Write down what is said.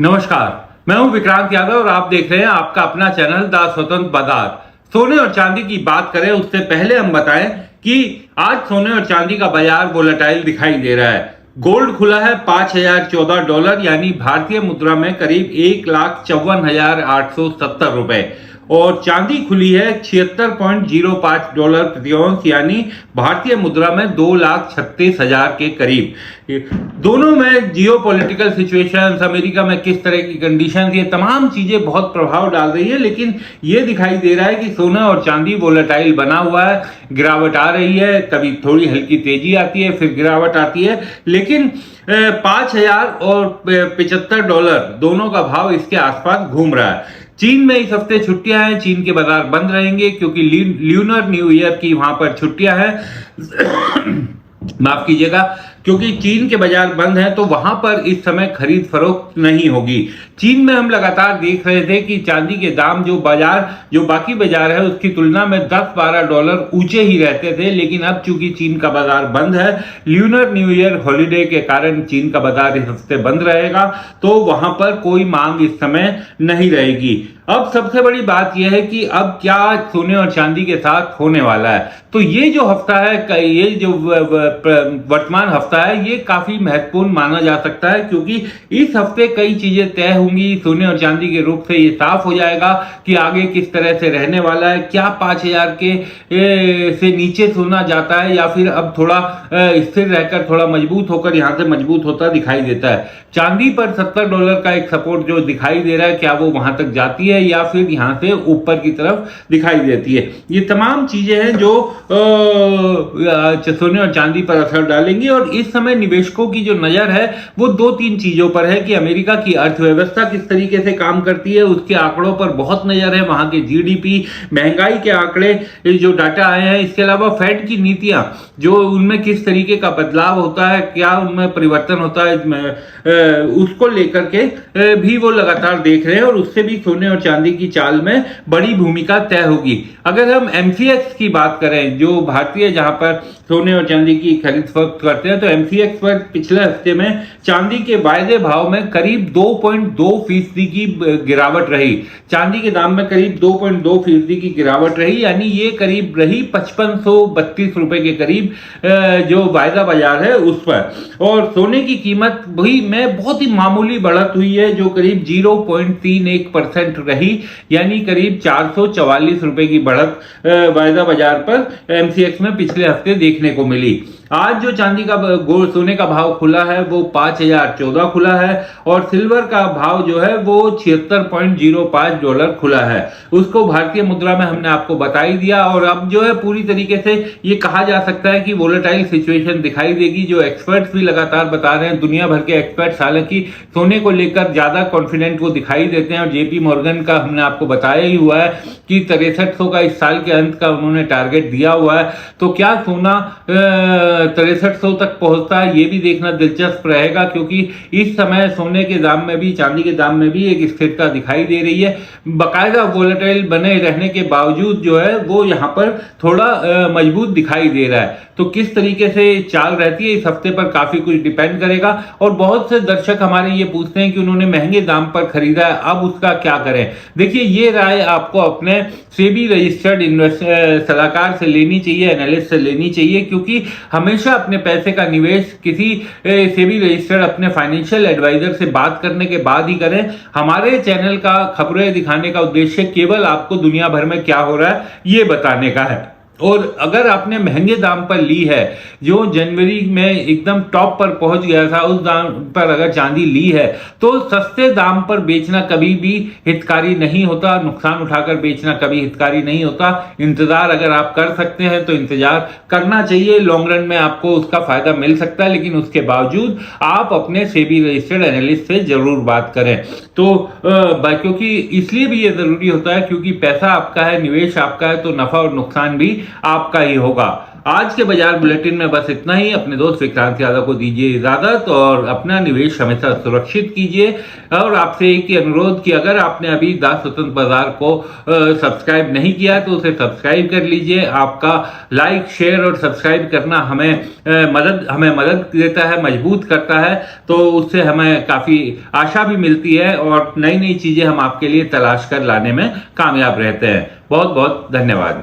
नमस्कार, मैं हूं विक्रांत यादव और आप देख रहे हैं आपका अपना चैनल द स्वतंत्र बाजार। सोने और चांदी की बात करें उससे पहले हम बताएं कि आज सोने और चांदी का बाजार वोलेटाइल दिखाई दे रहा है। गोल्ड खुला है $5014 यानी भारतीय मुद्रा में करीब 1,54,870 रुपए और चांदी खुली है $76.05 प्रति औंस यानी भारतीय मुद्रा में 2,36,000 के करीब। दोनों में जियो पॉलिटिकल सिचुएशन, अमेरिका में किस तरह की कंडीशन, ये तमाम चीजें बहुत प्रभाव डाल रही है, लेकिन ये दिखाई दे रहा है कि सोना और चांदी वोलेटाइल बना हुआ है। गिरावट आ रही है, कभी थोड़ी हल्की तेजी आती है, फिर गिरावट आती है, लेकिन 5,000 और $75 दोनों का भाव इसके आसपास घूम रहा है। चीन में इस हफ्ते छुट्टियां हैं, चीन के बाजार बंद रहेंगे क्योंकि ल्यूनर न्यू ईयर की वहां पर छुट्टियां हैं। माफ कीजिएगा, क्योंकि चीन के बाजार बंद हैं तो वहां पर इस समय खरीद फरोख्त नहीं होगी। चीन में हम लगातार देख रहे थे कि चांदी के दाम जो बाकी बाजार है उसकी तुलना में $10-12 ऊंचे ही रहते थे, लेकिन अब चूंकि चीन का बाजार बंद है, ल्यूनर न्यू ईयर हॉलिडे के कारण चीन का बाजार इस हफ्ते बंद रहेगा, तो वहां पर कोई मांग इस समय नहीं रहेगी। अब सबसे बड़ी बात यह है कि अब क्या सोने और चांदी के साथ होने वाला है। तो ये जो हफ्ता है, ये जो वर्तमान हफ्ता है, ये काफी महत्वपूर्ण माना जा सकता है, क्योंकि इस हफ्ते कई चीजें तय होंगी। सोने और चांदी के रूप से ये साफ हो जाएगा कि आगे किस तरह से रहने वाला है। क्या 5,000 के से नीचे सोना जाता है या फिर अब थोड़ा स्थिर रहकर थोड़ा मजबूत होकर यहां से मजबूत होता दिखाई देता है। चांदी पर $70 का एक सपोर्ट जो दिखाई दे रहा है, क्या वो वहां तक जाती है या फिर यहां से ऊपर की तरफ दिखाई देती है। ये तमाम चीजें हैं जो सोने और चांदी पर असर डालेंगी। और इस समय निवेशकों की जो नजर है वो 2-3 चीजों पर है कि अमेरिका की अर्थव्यवस्था किस तरीके से काम करती है, उसके आंकड़ों पर बहुत नजर है, वहां के जीडीपी, महंगाई के आंकड़े जो डाटा आए हैं, इसके अलावा फेड की नीतियां जो उनमें किस तरीके का बदलाव होता है, क्या उनमें परिवर्तन होता है, उसको लेकर के भी वो लगातार देख रहे हैं और उससे भी सोने और चांदी की चाल में बड़ी भूमिका तय होगी। अगर हम एमसीएक्स की बात करें, जो भारतीय जहां पर सोने और चांदी की खरीद फरोख्त करते हैं, तो एमसीएक्स पर पिछले हफ्ते में चांदी के वायदे भाव में करीब 2.2% की गिरावट रही। चांदी के दाम में करीब 2.2% की गिरावट रही, यानी ये करीब रही 5532 रुपए के करीब जो वायदा बाजार है उस पर। और सोने की कीमत भी में बहुत ही मामूली बढ़त हुई है, जो करीब 0.31% रही, यानी करीब 444 रुपए की बढ़त वायदा बाजार पर एमसीएक्स में पिछले हफ्ते देखने को मिली। आज जो चांदी का सोने का भाव खुला है वो 5,014 खुला है और सिल्वर का भाव जो है वो $76.05 खुला है। उसको भारतीय मुद्रा में हमने आपको बता ही दिया। और अब जो है पूरी तरीके से ये कहा जा सकता है कि वोलेटाइल सिचुएशन दिखाई देगी, जो एक्सपर्ट्स भी लगातार बता रहे हैं। दुनिया भर के एक्सपर्ट्स हालांकि सोने को लेकर ज्यादा कॉन्फिडेंट को दिखाई देते हैं और जेपी मॉर्गन का हमने आपको बताया ही हुआ है कि 6300 का इस साल के अंत का उन्होंने टारगेट दिया हुआ है। तो क्या सोना 6300 तक पहुंचता है, ये भी देखना दिलचस्प रहेगा, क्योंकि इस समय सोने के दाम में भी, चांदी के दाम में भी एक स्थिरता दिखाई दे रही है। बाकायदा वोलेटाइल बने रहने के बावजूद जो है वो यहाँ पर थोड़ा मजबूत दिखाई दे रहा है। तो किस तरीके से चाल रहती है इस हफ्ते पर काफी कुछ डिपेंड करेगा। और बहुत से दर्शक हमारे ये पूछते हैं कि उन्होंने महंगे दाम पर खरीदा है, अब उसका क्या करें। देखिए, ये राय आपको अपने सेबी रजिस्टर्ड सलाहकार से लेनी चाहिए, एनालिस्ट से लेनी चाहिए, क्योंकि हमेशा अपने पैसे का निवेश किसी सेबी रजिस्टर्ड अपने फाइनेंशियल एडवाइजर से बात करने के बाद ही करें। हमारे चैनल का खबरें दिखाने का उद्देश्य केवल आपको दुनिया भर में क्या हो रहा है ये बताने का है। और अगर आपने महंगे दाम पर ली है, जो जनवरी में एकदम टॉप पर पहुंच गया था, उस दाम पर अगर चांदी ली है, तो सस्ते दाम पर बेचना कभी भी हितकारी नहीं होता। नुकसान उठाकर बेचना कभी हितकारी नहीं होता। इंतजार अगर आप कर सकते हैं तो इंतजार करना चाहिए। लॉन्ग रन में आपको उसका फायदा मिल सकता है, लेकिन उसके बावजूद आप अपने सेबी रजिस्टर्ड एनालिस्ट से जरूर बात करें। तो क्योंकि इसलिए भी ये जरूरी होता है क्योंकि पैसा आपका है, निवेश आपका है, तो नफा और नुकसान भी आपका ही होगा। आज के बाजार बुलेटिन में बस इतना ही। अपने दोस्त विक्रांत यादव को दीजिए इजाजत और अपना निवेश हमेशा सुरक्षित कीजिए। और आपसे एक ही अनुरोध कि अगर आपने अभी दास स्वतंत्र बाजार को सब्सक्राइब नहीं किया तो उसे सब्सक्राइब कर लीजिए। आपका लाइक, शेयर और सब्सक्राइब करना हमें मदद देता है, मजबूत करता है, तो उससे हमें काफी आशा भी मिलती है और नई नई चीजें हम आपके लिए तलाश कर लाने में कामयाब रहते हैं। बहुत बहुत धन्यवाद।